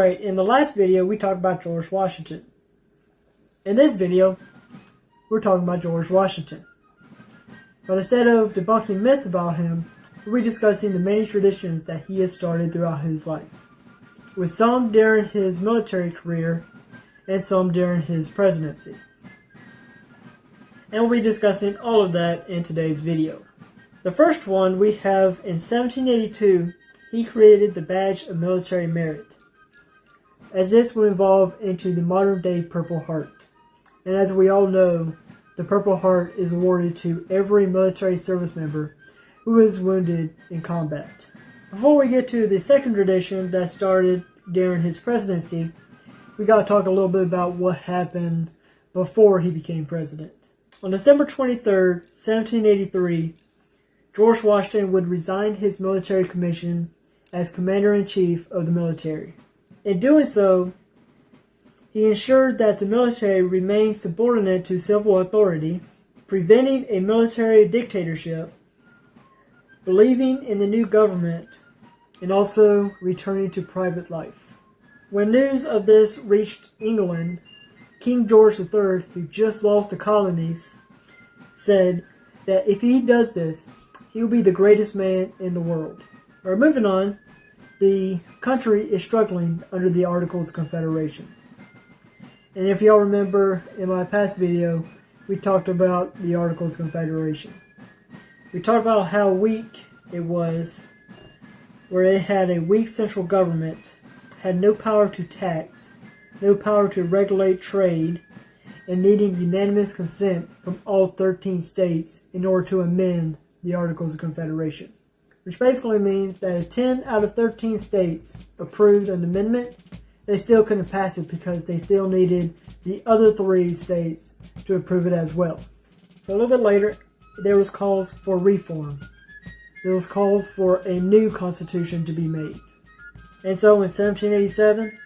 Alright, in the last video we talked about George Washington. In this video, we're talking about George Washington. But instead of debunking myths about him, we'll be discussing the many traditions that he has started throughout his life, with some during his military career and some during his presidency. And we'll be discussing all of that in today's video. The first one we have in 1782, he created the Badge of Military Merit, as this would evolve into the modern day Purple Heart. And as we all know, the Purple Heart is awarded to every military service member who is wounded in combat. Before we get to the second tradition that started during his presidency, we got to talk a little bit about what happened before he became president. On December 23rd, 1783, George Washington would resign his military commission as Commander-in-Chief of the military. In doing so, he ensured that the military remained subordinate to civil authority, preventing a military dictatorship, believing in the new government, and also returning to private life. When news of this reached England, King George III, who just lost the colonies, said that if he does this, he will be the greatest man in the world. Alright, moving on, the country is struggling under the Articles of Confederation. And if y'all remember in my past video, we talked about the Articles of Confederation. We talked about how weak it was, where it had a weak central government, had no power to tax, no power to regulate trade, and needing unanimous consent from all 13 states in order to amend the Articles of Confederation. Which basically means that if 10 out of 13 states approved an amendment, they still couldn't pass it because they still needed the other 3 states to approve it as well. So a little bit later, there was calls for reform. There was calls for a new constitution to be made. And so in 1787,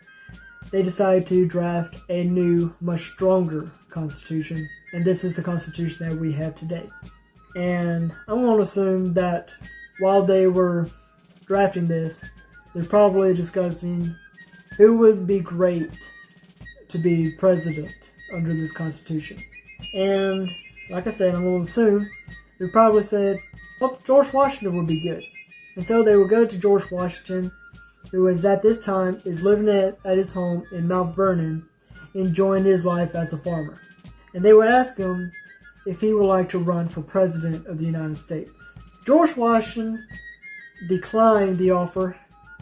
they decided to draft a new, much stronger constitution. And this is the constitution that we have today. And I'm going to assume that while they were drafting this, they're probably discussing who would be great to be president under this constitution. And like I said, I'm going to assume they probably said, well, George Washington would be good. And so they would go to George Washington, who is at this time is living at his home in Mount Vernon, enjoying his life as a farmer. And they would ask him if he would like to run for president of the United States. George Washington declined the offer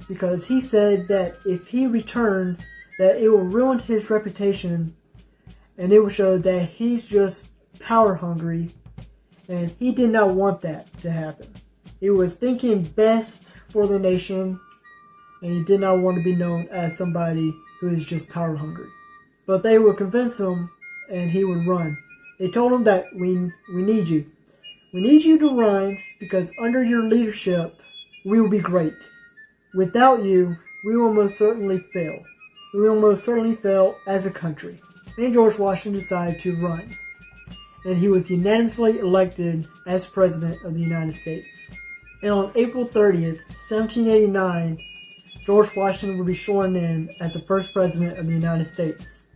because he said that if he returned, that it will ruin his reputation and it will show that he's just power hungry, and he did not want that to happen. He was thinking best for the nation, and he did not want to be known as somebody who is just power hungry. But they would convince him and he would run. They told him that we need you. We need you to run because under your leadership, we will be great. Without you, we will most certainly fail. We will most certainly fail as a country. And George Washington decided to run. And he was unanimously elected as President of the United States. And on April 30th, 1789, George Washington would be sworn in as the first President of the United States.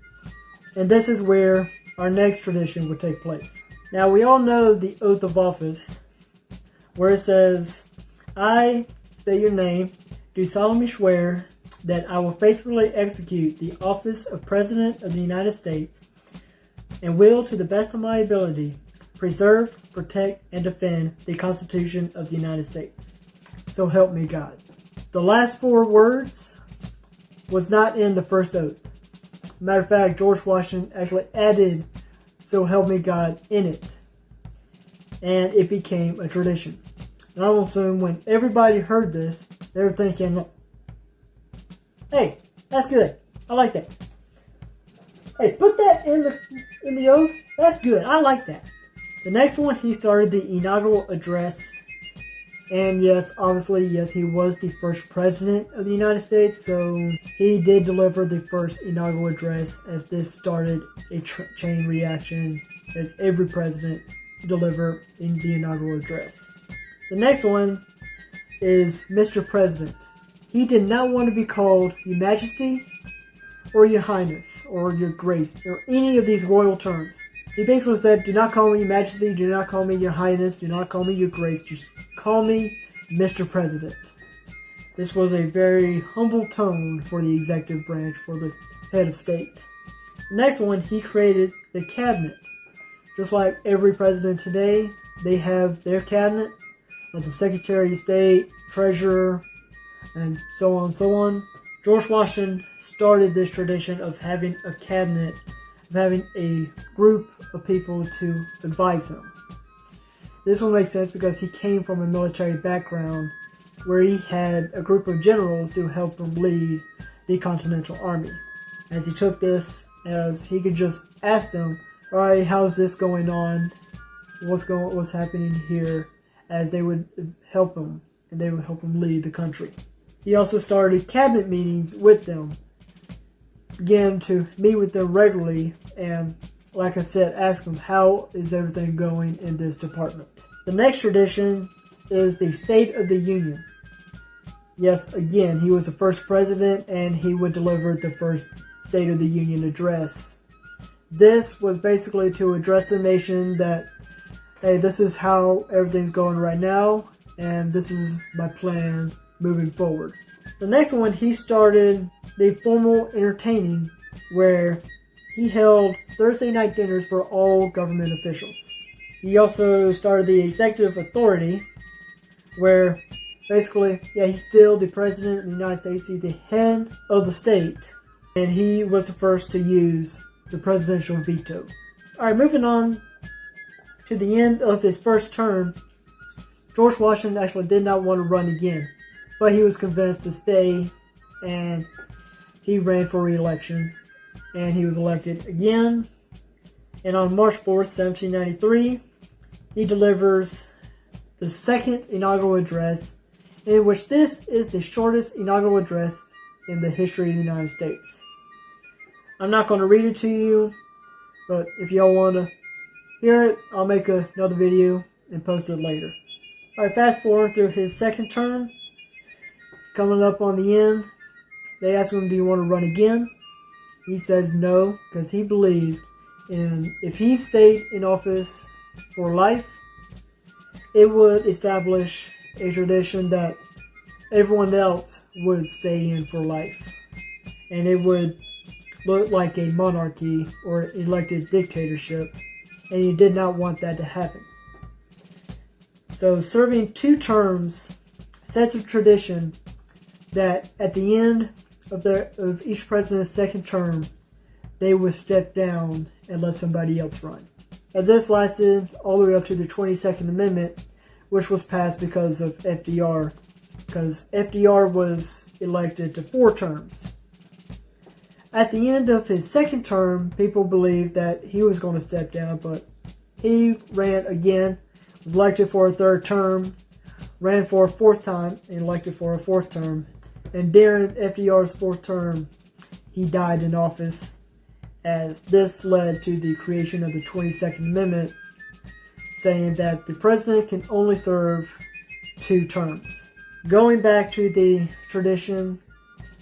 And this is where our next tradition would take place. Now, we all know the oath of office, where it says, I, say your name, do solemnly swear that I will faithfully execute the office of President of the United States and will, to the best of my ability, preserve, protect, and defend the Constitution of the United States. So help me God. The last 4 words was not in the first oath. Matter of fact, George Washington actually added "so help me God" in it. And it became a tradition. And I will assume when everybody heard this, they were thinking, hey, that's good. I like that. Hey, put that in the oath. That's good. I like that. The next one, he started the inaugural address. And yes, obviously, yes, he was the first president of the United States, so he did deliver the first inaugural address, as this started a chain reaction as every president delivered in the inaugural address. The next one is Mr. President. he did not want to be called Your Majesty or Your Highness or Your Grace or any of these royal terms. He basically said, do not call me Your Majesty, do not call me Your Highness, do not call me Your Grace, just call me Mr. President. This was a very humble tone for the executive branch, for the head of state. The next one, he created the cabinet. Just like every president today, they have their cabinet, like the Secretary of State, Treasurer, and so on and so on. George Washington started this tradition of having a cabinet, of having a group of people to advise him. This one makes sense because he came from a military background where he had a group of generals to help him lead the Continental Army. As he took this, as he could just ask them, alright, how's this going on? What's happening here? As they would help him, and they would help him lead the country. He also started cabinet meetings with them, began to meet with them regularly, and like I said, ask them how is everything going in this department. The next tradition is the State of the Union. Yes, again, he was the first president, and he would deliver the first State of the Union address. This was basically to address the nation that, hey, this is how everything's going right now, and this is my plan moving forward. The next one, he started the formal entertaining, where he held Thursday night dinners for all government officials. He also started the executive authority, where basically, yeah, he's still the president of the United States, he's the head of the state, and he was the first to use the presidential veto. Alright, moving on to the end of his first term, George Washington actually did not want to run again, but he was convinced to stay, and he ran for re-election, and he was elected again. And on March 4th, 1793, he delivers the second inaugural address, in which this is the shortest inaugural address in the history of the United States. I'm not going to read it to you, but if y'all want to hear it, I'll make another video and post it later. Alright, fast forward through his second term. Coming up on the end, they ask him, do you want to run again? He says no, because he believed in, if he stayed in office for life, it would establish a tradition that everyone else would stay in for life. And it would look like a monarchy or elected dictatorship, and he did not want that to happen. So serving 2 terms sets a tradition that at the end of each president's second term, they would step down and let somebody else run. As this lasted all the way up to the 22nd Amendment, which was passed because of FDR, because FDR was elected to 4 terms. At the end of his second term, people believed that he was going to step down, but he ran again, was elected for a 3rd term, ran for a 4th time, and elected for a 4th term. And during FDR's 4th term, he died in office, as this led to the creation of the 22nd Amendment, saying that the president can only serve 2 terms. Going back to the tradition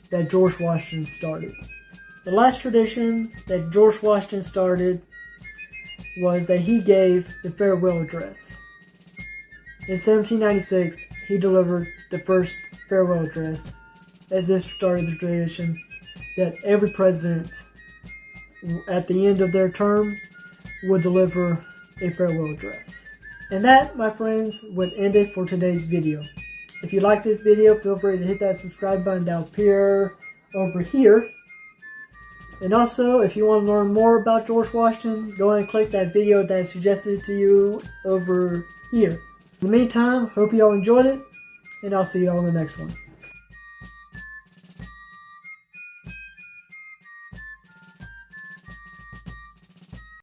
that George Washington started. The last tradition that George Washington started was that he gave the farewell address. In 1796, he delivered the first farewell address, as this started the tradition that every president at the end of their term would deliver a farewell address. And that, my friends, would end it for today's video. If you like this video, feel free to hit that subscribe button down here, over here. And also, if you want to learn more about George Washington, go ahead and click that video that I suggested to you over here. In the meantime, hope you all enjoyed it, and I'll see you all in the next one.